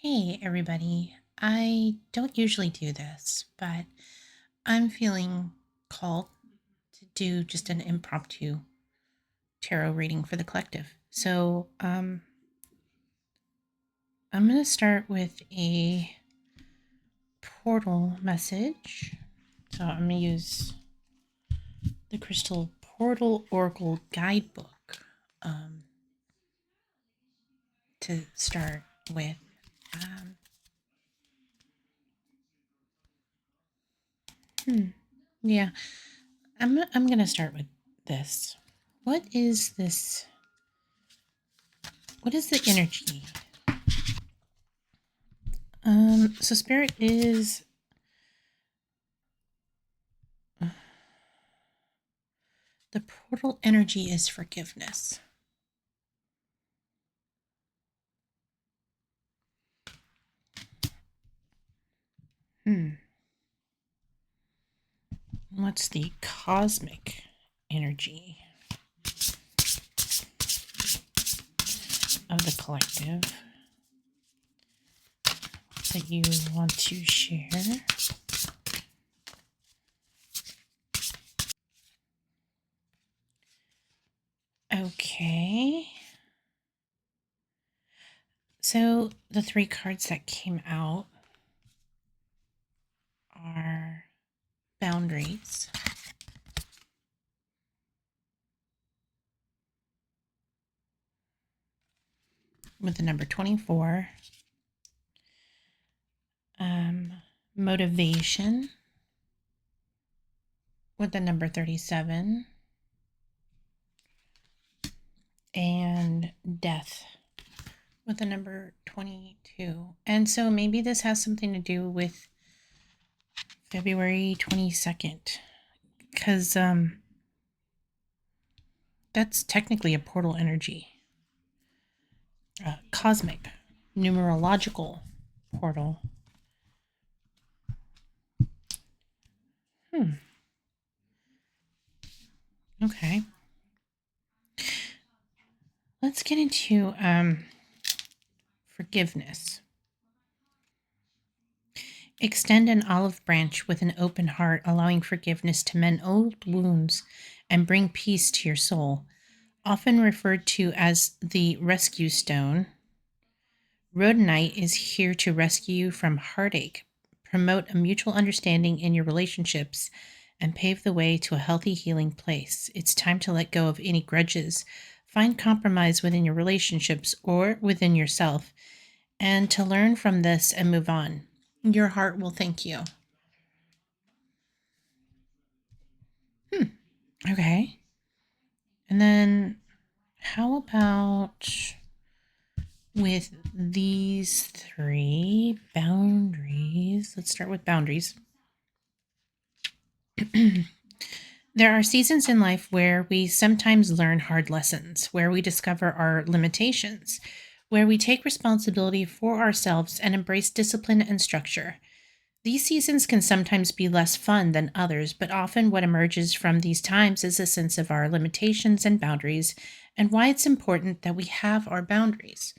Hey, everybody. I don't usually do this, but I'm feeling called to do just an impromptu tarot reading for the collective. So, I'm going to start with a portal message. So, I'm going to use the Crystal Portal Oracle Guidebook um, to start with. Um, yeah, I'm going to start with this. What is this? What is the energy? So spirit is the portal energy is forgiveness. What's the cosmic energy of the collective that you want to share? Okay. So the three cards that came out are boundaries, with the number 24, motivation with the number 37, and death with the number 22. And so maybe this has something to do with February 22nd, because that's technically a portal energy, cosmic, numerological portal. Okay. Let's get into forgiveness. Extend an olive branch with an open heart, allowing forgiveness to mend old wounds and bring peace to your soul. Often referred to as the rescue stone, rhodonite is here to rescue you from heartache, promote a mutual understanding in your relationships, and pave the way to a healthy, healing place. It's time to let go of any grudges, find compromise within your relationships or within yourself, and to learn from this and move on. Your heart will thank you. Okay. And then how about with these three boundaries? Let's start with boundaries. There are seasons in life where we sometimes learn hard lessons, where we discover our limitations, where we take responsibility for ourselves and embrace discipline and structure. These seasons can sometimes be less fun than others, but often what emerges from these times is a sense of our limitations and boundaries and why it's important that we have our boundaries.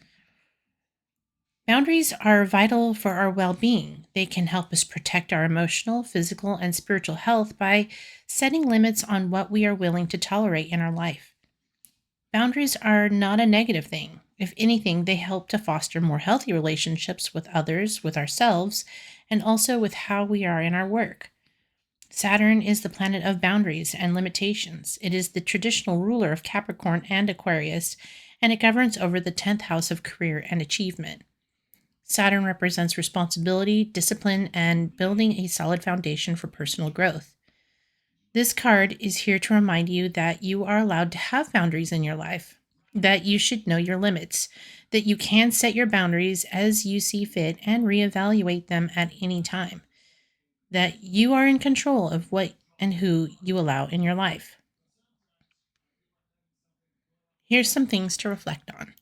Boundaries are vital for our well being. They can help us protect our emotional, physical, and spiritual health by setting limits on what we are willing to tolerate in our life. Boundaries are not a negative thing. If anything, they help to foster more healthy relationships with others, with ourselves, and also with how we are in our work. Saturn is the planet of boundaries and limitations. It is the traditional ruler of Capricorn and Aquarius, and it governs over the 10th house of career and achievement. Saturn represents responsibility, discipline, and building a solid foundation for personal growth. This card is here to remind you that you are allowed to have boundaries in your life, that you should know your limits, that you can set your boundaries as you see fit and reevaluate them at any time, that you are in control of what and who you allow in your life. Here's some things to reflect on.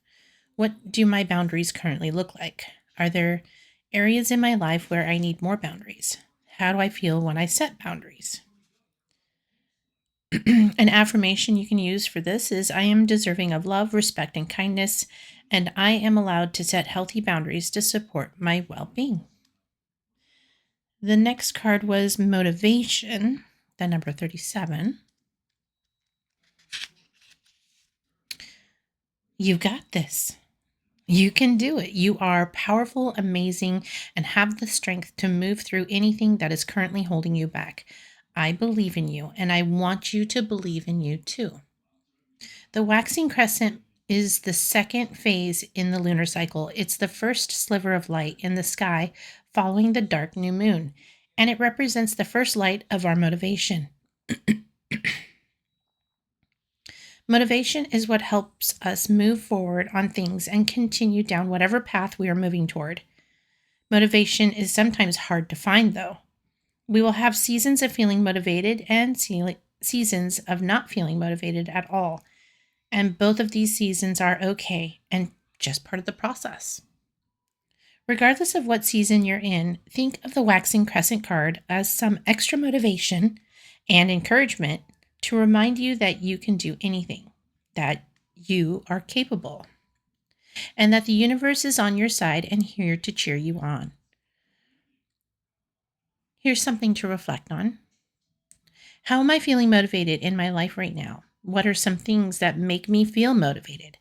What do my boundaries currently look like? Are there areas in my life where I need more boundaries? How do I feel when I set boundaries? An affirmation you can use for this is I am deserving of love, respect, and kindness, and I am allowed to set healthy boundaries to support my well being. The next card was motivation, the number 37. You got this. You can do it. You are powerful, amazing, and have the strength to move through anything that is currently holding you back. I believe in you, and I want you to believe in you too. The waxing crescent is the second phase in the lunar cycle. It's the first sliver of light in the sky following the dark new moon, and it represents the first light of our motivation. Motivation is what helps us move forward on things and continue down whatever path we are moving toward. Motivation is sometimes hard to find, though. We will have seasons of feeling motivated and seasons of not feeling motivated at all. And both of these seasons are okay and just part of the process. Regardless of what season you're in, think of the waxing crescent card as some extra motivation and encouragement to remind you that you can do anything, that you are capable, and that the universe is on your side and here to cheer you on. Here's something to reflect on. How am I feeling motivated in my life right now? What are some things that make me feel motivated?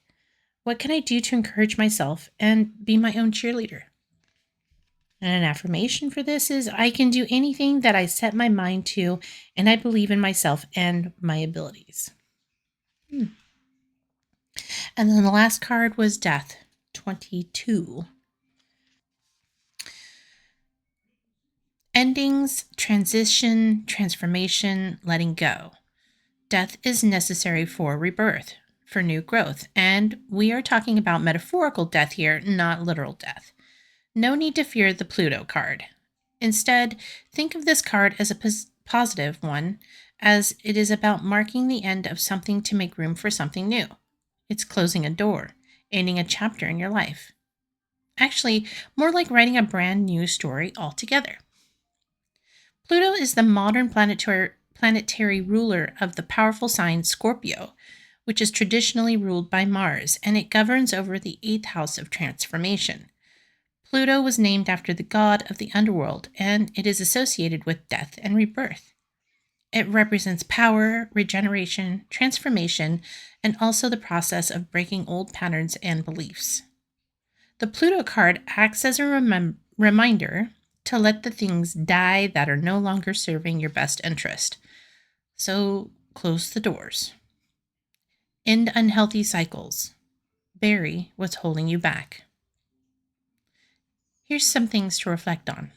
What can I do to encourage myself and be my own cheerleader? And an affirmation for this is I can do anything that I set my mind to, and I believe in myself and my abilities. And then the last card was Death, 22. Endings, transition, transformation, letting go. Death is necessary for rebirth, for new growth, and we are talking about metaphorical death here, not literal death. No need to fear the Pluto card. Instead, think of this card as a positive one, as it is about marking the end of something to make room for something new. It's closing a door, ending a chapter in your life. Actually, more like writing a brand new story altogether. Pluto is the modern planetary ruler of the powerful sign Scorpio, which is traditionally ruled by Mars, and it governs over the 8th house of transformation. Pluto was named after the god of the underworld, and it is associated with death and rebirth. It represents power, regeneration, transformation, and also the process of breaking old patterns and beliefs. The Pluto card acts as a reminder to let the things die that are no longer serving your best interest. So close the doors. End unhealthy cycles. Bury what's holding you back. Here's some things to reflect on.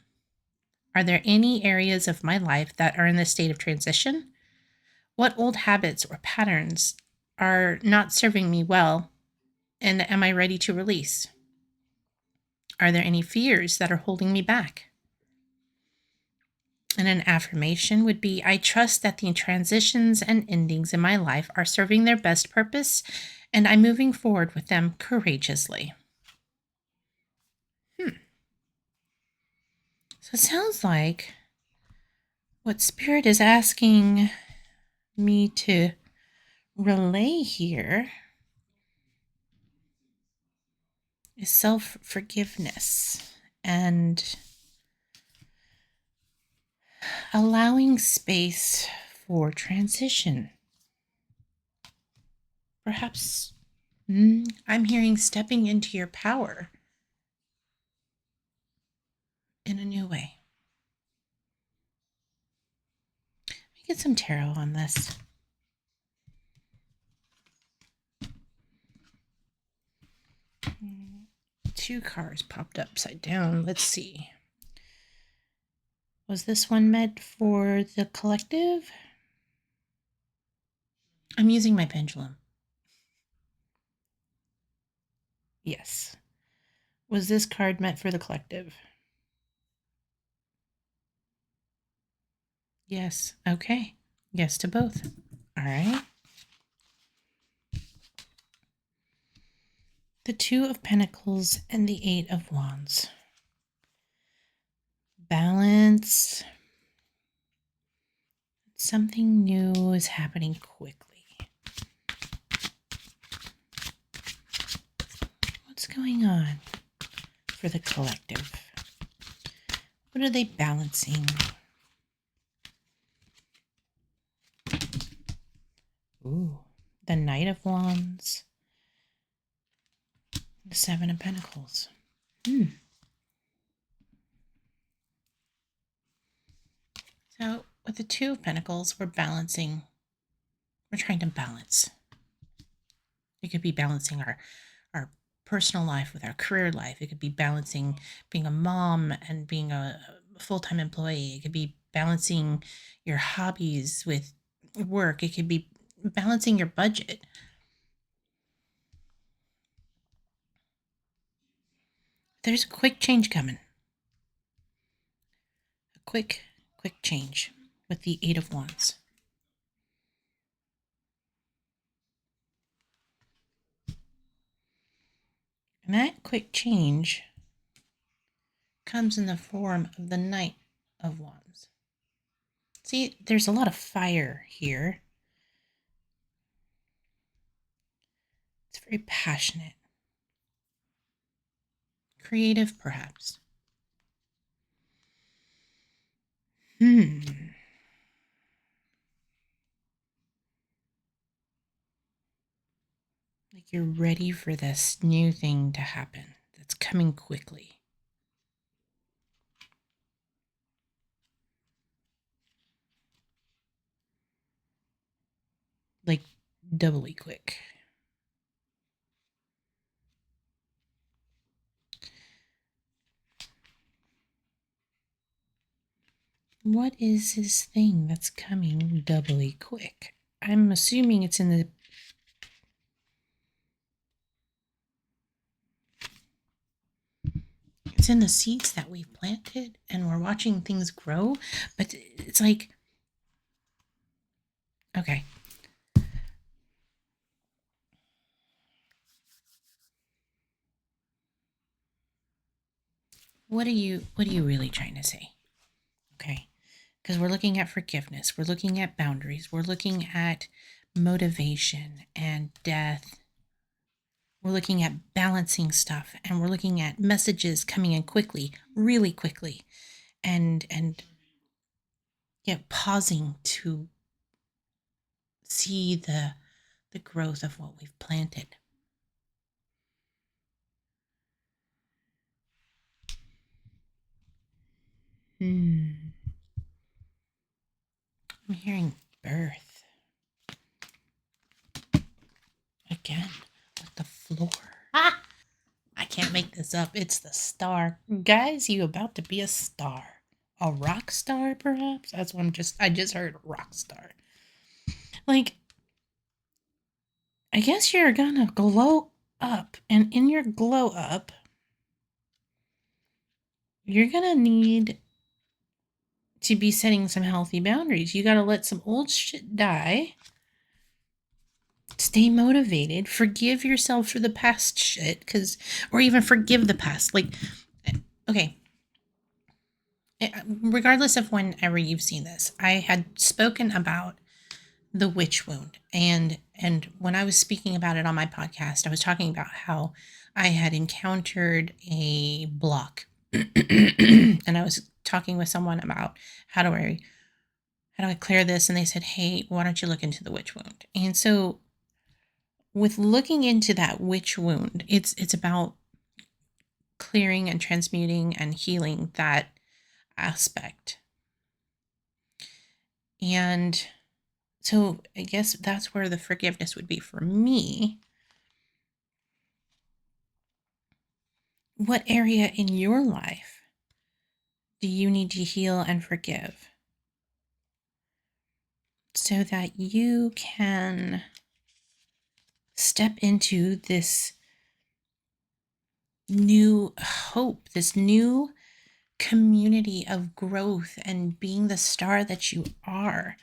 Are there any areas of my life that are in the state of transition? What old habits or patterns are not serving me well, and am I ready to release? Are there any fears that are holding me back? And an affirmation would be, I trust that the transitions and endings in my life are serving their best purpose, and I'm moving forward with them courageously. So it sounds like what Spirit is asking me to relay here is self-forgiveness and allowing space for transition. Perhaps I'm hearing stepping into your power in a new way. Let me get some tarot on this. Two cards popped upside down. Let's see. Was this one meant for the collective? I'm using my pendulum. Yes. Was this card meant for the collective? Yes. Okay. Yes to both. All right. The Two of Pentacles and the Eight of Wands. Balance. Something new is happening quickly. going on for the collective? What are they balancing? Ooh, the Knight of Wands, the Seven of Pentacles. So with the Two of Pentacles, we're trying to balance. It could be balancing our personal life with our career life. It could be balancing being a mom and being a full-time employee. It could be balancing your hobbies with work. It could be balancing your budget. There's a quick change coming. A quick change with the Eight of Wands. And that quick change comes in the form of the Knight of Wands. See, there's a lot of fire here. It's very passionate. Creative, perhaps. Like you're ready for this new thing to happen that's coming quickly. Like doubly quick. What is this thing that's coming doubly quick? I'm assuming it's in the seeds that we've planted and we're watching things grow, but it's like, okay. What are you really trying to say? Okay. Because we're looking at forgiveness, we're looking at boundaries, we're looking at motivation and death. We're looking at balancing stuff, and we're looking at messages coming in quickly, really quickly, and pausing to see the growth of what we've planted. I'm hearing birth again with the floor. I can't make this up. It's the star. Guys, you about to be a star. A rock star, perhaps? That's what I just heard rock star. Like, I guess you're gonna glow up, and in your glow up, you're gonna need to be setting some healthy boundaries. You gotta let some old shit die. Stay motivated. Forgive yourself for the past shit, or even forgive the past. Like, okay. Regardless of whenever you've seen this, I had spoken about the witch wound, and when I was speaking about it on my podcast, I was talking about how I had encountered a block, and I was talking with someone about how do I clear this, and they said, hey, why don't you look into the witch wound? And so with looking into that witch wound, it's about clearing and transmuting and healing that aspect. And so I guess that's where the forgiveness would be for me. What area in your life do you need to heal and forgive so that you can step into this new hope, this new community of growth and being the star that you are?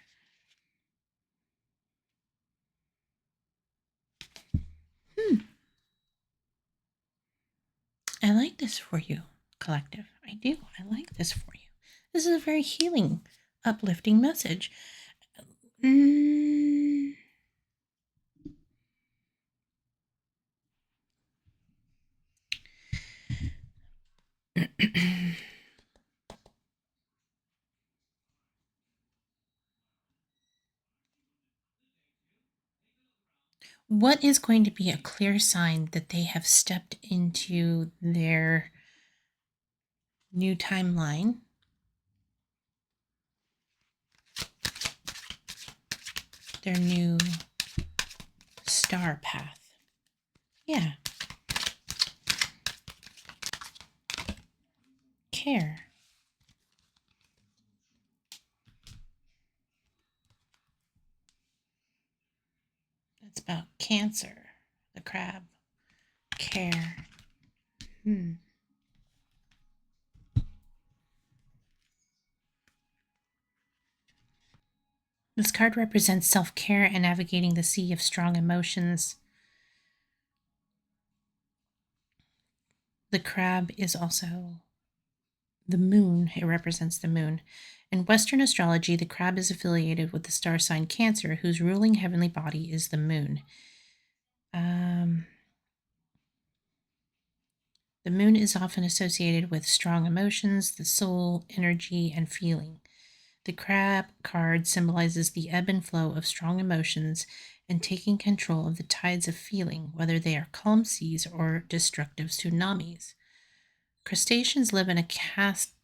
I like this for you, collective. I do. I like this for you. This is a very healing, uplifting message. What is going to be a clear sign that they have stepped into their new timeline, their new star path? Yeah, care. It's about Cancer, the crab. Care. Hmm. This card represents self care and navigating the sea of strong emotions. The crab is also the moon. It represents the moon. In Western astrology, the crab is affiliated with the star sign Cancer, whose ruling heavenly body is the moon. The moon is often associated with strong emotions, the soul, energy, and feeling. The crab card symbolizes the ebb and flow of strong emotions and taking control of the tides of feeling, whether they are calm seas or destructive tsunamis. Crustaceans live in a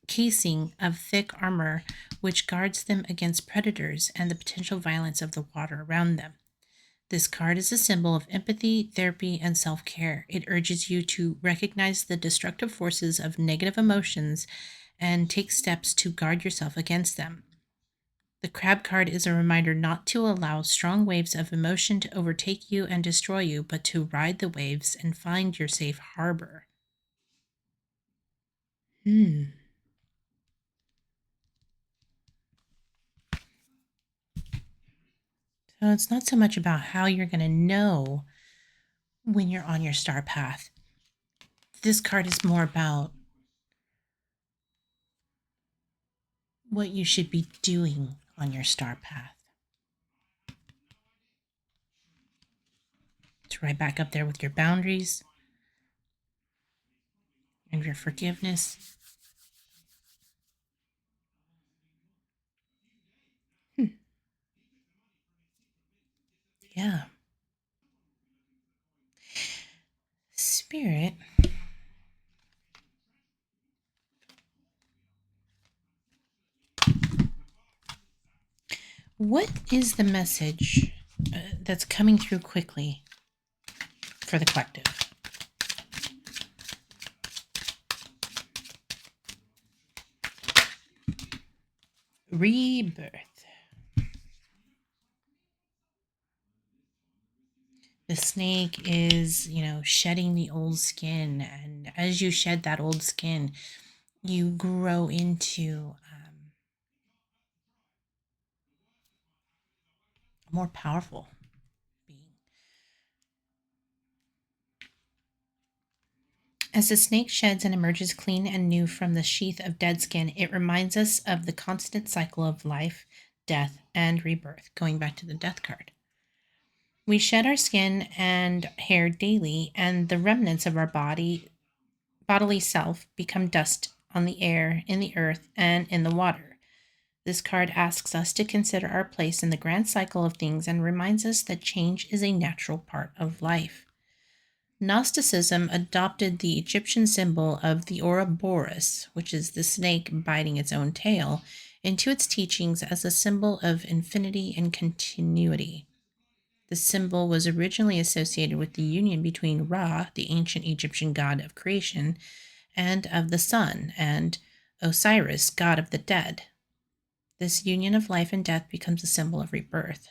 casing of thick armor which guards them against predators and the potential violence of the water around them. This card is a symbol of empathy, therapy, and self care. It urges you to recognize the destructive forces of negative emotions and take steps to guard yourself against them. The crab card is a reminder not to allow strong waves of emotion to overtake you and destroy you, but to ride the waves and find your safe harbor. Hmm. So it's not so much about how you're going to know when you're on your star path. This card is more about what you should be doing on your star path. It's right back up there with your boundaries and your forgiveness. Hmm. Yeah. Spirit, what is the message that's coming through quickly for the collective? Rebirth. The snake is, shedding the old skin. And as you shed that old skin, you grow into a more powerful being. As the snake sheds and emerges clean and new from the sheath of dead skin, it reminds us of the constant cycle of life, death, and rebirth, going back to the death card. We shed our skin and hair daily, and the remnants of our bodily self become dust on the air, in the earth, and in the water. This card asks us to consider our place in the grand cycle of things and reminds us that change is a natural part of life. Gnosticism adopted the Egyptian symbol of the Ouroboros, which is the snake biting its own tail, into its teachings as a symbol of infinity and continuity. The symbol was originally associated with the union between Ra, the ancient Egyptian god of creation, and of the sun, and Osiris, god of the dead. This union of life and death becomes a symbol of rebirth.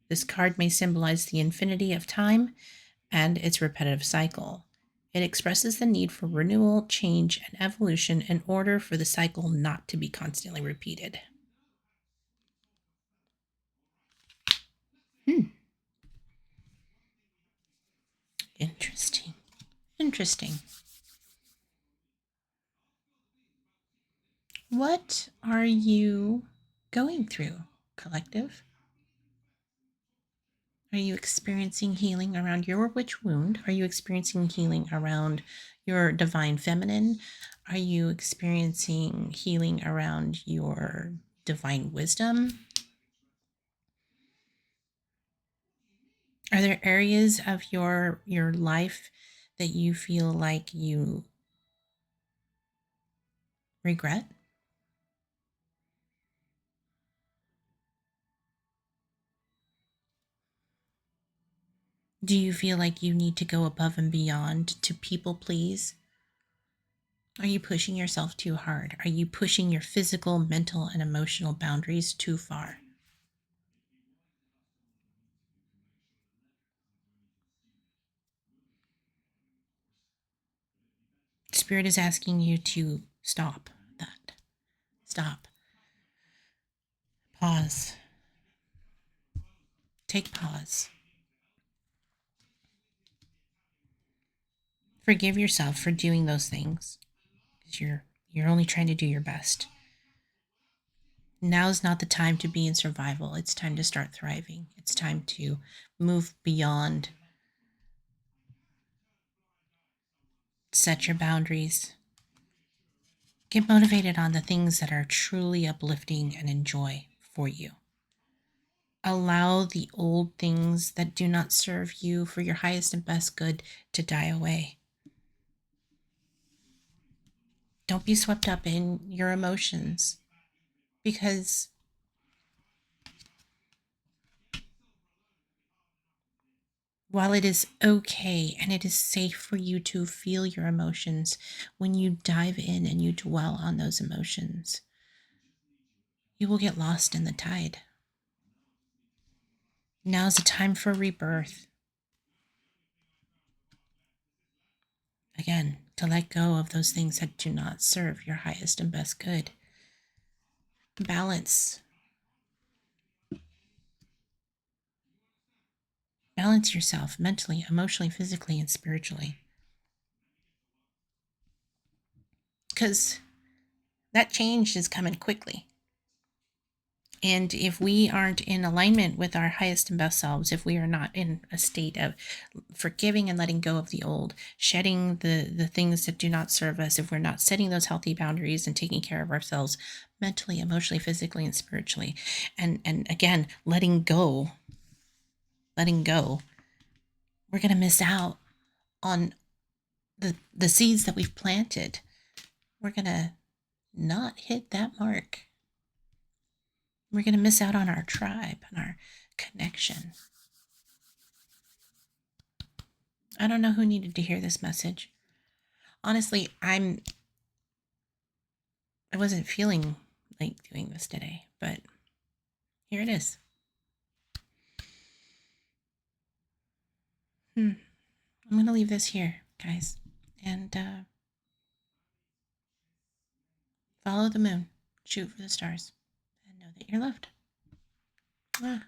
This card may symbolize the infinity of time and its repetitive cycle. It expresses the need for renewal, change, and evolution in order for the cycle not to be constantly repeated. Hmm. Interesting. Interesting. What are you going through, collective? Are you experiencing healing around your witch wound? Are you experiencing healing around your divine feminine? Are you experiencing healing around your divine wisdom? Are there areas of your life that you feel like you regret? Do you feel like you need to go above and beyond to people please? Are you pushing yourself too hard? Are you pushing your physical, mental, and emotional boundaries too far? Spirit is asking you to stop that. Stop. Pause. Take pause. Forgive yourself for doing those things because you're only trying to do your best. Now's not the time to be in survival. It's time to start thriving. It's time to move beyond, set your boundaries, get motivated on the things that are truly uplifting and enjoy for you. Allow the old things that do not serve you for your highest and best good to die away. Don't be swept up in your emotions because while it is okay and it is safe for you to feel your emotions, when you dive in and you dwell on those emotions, you will get lost in the tide. Now's the time for rebirth. Again, to let go of those things that do not serve your highest and best good. Balance. Balance yourself mentally, emotionally, physically, and spiritually. Because that change is coming quickly. And if we aren't in alignment with our highest and best selves, if we are not in a state of forgiving and letting go of the old, shedding the things that do not serve us, if we're not setting those healthy boundaries and taking care of ourselves mentally, emotionally, physically, and spiritually, and again, letting go, we're going to miss out on the seeds that we've planted. We're going to not hit that mark. We're going to miss out on our tribe and our connection. I don't know who needed to hear this message. Honestly, I wasn't feeling like doing this today, but here it is. I'm going to leave this here, guys, and follow the moon, shoot for the stars, and know that you're loved. Ah.